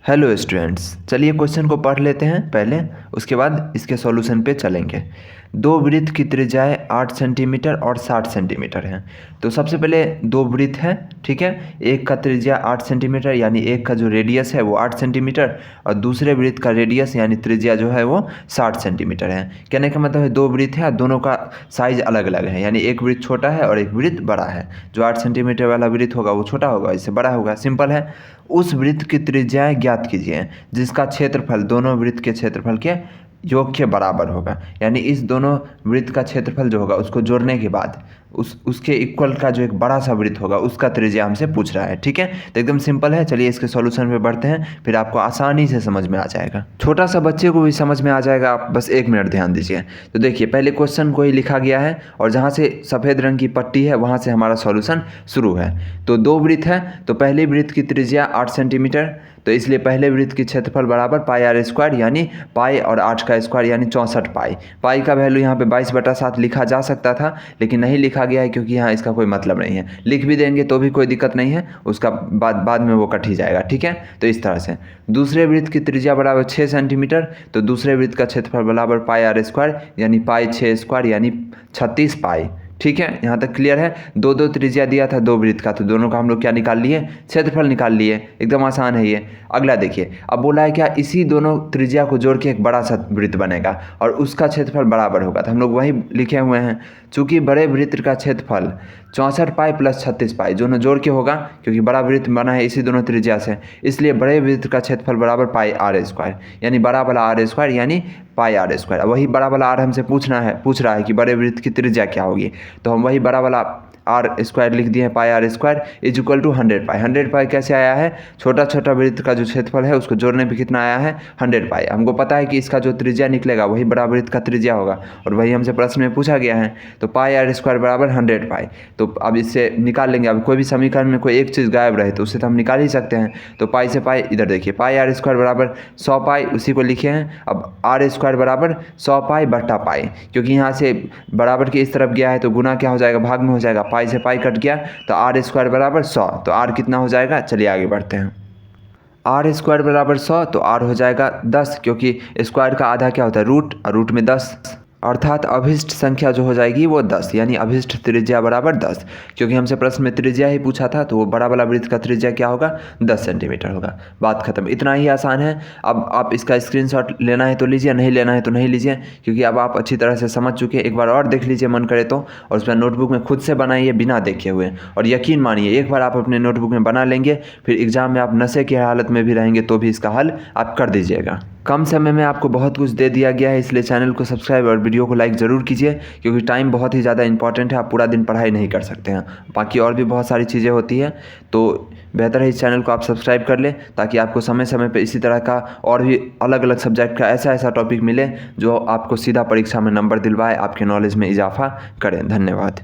Hello students, चलिए question को पढ़ लेते हैं पहले, उसके बाद इसके सॉल्यूशन पे चलेंगे। दो वृत्त की त्रिज्याएं 8 सेंटीमीटर और 60 सेंटीमीटर हैं। तो सबसे पहले दो वृत्त हैं, ठीक है। एक का त्रिज्या 8 सेंटीमीटर यानी एक का जो रेडियस है वो 8 सेंटीमीटर और दूसरे वृत्त का रेडियस यानी त्रिज्या जो है वो 60 सेंटीमीटर है। कहने का मतलब है दो वृत्त है और दोनों का साइज अलग अलग है, यानी एक वृत्त छोटा है और एक वृत्त बड़ा है। जो 8 सेंटीमीटर वाला वृत्त होगा वो छोटा होगा, इससे बड़ा होगा, सिंपल है। उस वृत्त की त्रिज्याएं ज्ञात कीजिए जिसका क्षेत्रफल दोनों वृत्त के क्षेत्रफल के योग के बराबर होगा। यानी इस दोनों वृत्त का क्षेत्रफल जो होगा उसको जोड़ने के बाद उसके इक्वल का जो एक बड़ा सा वृत्त होगा उसका त्रिज्या हमसे पूछ रहा है, ठीक है। तो एकदम सिंपल है। चलिए इसके सॉल्यूशन पे बढ़ते हैं, फिर आपको आसानी से समझ में आ जाएगा, छोटा सा बच्चे को भी समझ में आ जाएगा। आप बस 1 मिनट ध्यान दीजिए। तो देखिए पहले क्वेश्चन को ही लिखा गया है और जहाँ से सफ़ेद रंग की पट्टी है वहाँ से हमारा सॉल्यूशन शुरू है। तो दो वृत्त है, तो पहले वृत्त की त्रिज्या 8 सेंटीमीटर, तो इसलिए पहले वृत्त की क्षेत्रफल बराबर पाई आर स्क्वायर, यानी पाई और 8 का स्क्वायर यानी 64 पाई। पाई का वैल्यू यहाँ पे 22/7 लिखा जा सकता था, लेकिन नहीं लिखा गया है क्योंकि यहाँ इसका कोई मतलब नहीं है। लिख भी देंगे तो भी कोई दिक्कत नहीं है, उसका बाद में वो कट ही जाएगा, ठीक है। तो इस तरह से दूसरे वृत्त की त्रिज्या बराबर 6 सेंटीमीटर, तो दूसरे वृत्त का क्षेत्रफल बराबर पाई आर स्क्वायर यानी पाई 6 स्क्वायर यानी 36 पाई, ठीक है। यहाँ तक क्लियर है। दो दो त्रिज्या दिया था दो वृत्त का, तो दोनों का हम लोग क्या निकाल लिए, क्षेत्रफल निकाल लिए। एकदम आसान है ये। अगला देखिए, अब बोला है क्या, इसी दोनों त्रिज्या को जोड़ के एक बड़ा सा वृत्त बनेगा और उसका क्षेत्रफल बराबर होगा। तो हम लोग वही लिखे हुए हैं, चूंकि बड़े वृत्त का क्षेत्रफल 64 पाई प्लस 36 पाई दोनों जोड़ के होगा, क्योंकि बड़ा वृत्त बना है इसी दोनों त्रिज्या से, इसलिए बड़े वृत्त का क्षेत्रफल बराबर पाई आर स्क्वायर यानी बड़ा वाला आर स्क्वायर यानी पाई आर स्क्वायर। वही बड़ा वाला आर हमसे पूछ रहा है कि बड़े वृत्त की त्रिज्या क्या होगी, तो हम वही बड़ा वाला आर स्क्वायर लिख दिए हैं, pi r square is equal to 100 pi. 100 pi कैसे आया है, छोटा छोटा वृत्त का जो क्षेत्रफल है उसको जोड़ने पे कितना आया है, 100 पाई। हमको पता है कि इसका जो त्रिज्या निकलेगा वही बड़ा वृत्त का त्रिज्या होगा और वही हमसे प्रश्न में पूछा गया है। तो पाई आर स्क्वायर बराबर 100 पाई। तो अब इससे निकाल लेंगे। अब कोई भी समीकरण में कोई एक चीज़ गायब रहे तो उससे तो हम निकाल ही सकते हैं। तो पाई से पाई, इधर देखिए पाई आर स्क्वायर बराबर 100 पाई, उसी को लिखे हैं। अब आर स्क्वायर बराबर 100 पाई बट्टा पाई, क्योंकि यहाँ से बराबर के इस तरफ गया है तो गुना क्या हो जाएगा, भाग में हो जाएगा। पाई से पाई कट गया तो आर स्क्वायर बराबर 100। तो आर कितना हो जाएगा, चलिए आगे बढ़ते हैं। आर स्क्वायर बराबर 100, तो आर हो जाएगा 10, क्योंकि स्क्वायर का आधा क्या होता है, रूट, और रूट में 10, अर्थात अभिष्ट संख्या जो हो जाएगी वो 10, यानी अभिष्ट त्रिज्या बराबर 10। क्योंकि हमसे प्रश्न में त्रिज्या ही पूछा था, तो वो बड़ा वाला वृत्त का त्रिज्या क्या होगा, 10 सेंटीमीटर होगा। बात खत्म, इतना ही आसान है। अब आप इसका स्क्रीनशॉट लेना है तो लीजिए, नहीं लेना है तो नहीं लीजिए, क्योंकि अब आप अच्छी तरह से समझ चुके हैं। एक बार और देख लीजिए मन करे तो, और उसमें नोटबुक में खुद से बनाइए बिना देखे हुए। और यकीन मानिए एक बार आप अपने नोटबुक में बना लेंगे, फिर एग्जाम में आप नशे की हालत में भी रहेंगे तो भी इसका हल आप कर दीजिएगा। कम समय में आपको बहुत कुछ दे दिया गया है, इसलिए चैनल को सब्सक्राइब और वीडियो को लाइक ज़रूर कीजिए, क्योंकि टाइम बहुत ही ज़्यादा इंपॉर्टेंट है। आप पूरा दिन पढ़ाई नहीं कर सकते हैं, बाकी और भी बहुत सारी चीज़ें होती हैं। तो बेहतर है इस चैनल को आप सब्सक्राइब कर लें, ताकि आपको समय समय पर इसी तरह का और भी अलग अलग सब्जेक्ट का ऐसा टॉपिक मिले जो आपको सीधा परीक्षा में नंबर दिलवाए, आपके नॉलेज में इजाफा करें। धन्यवाद।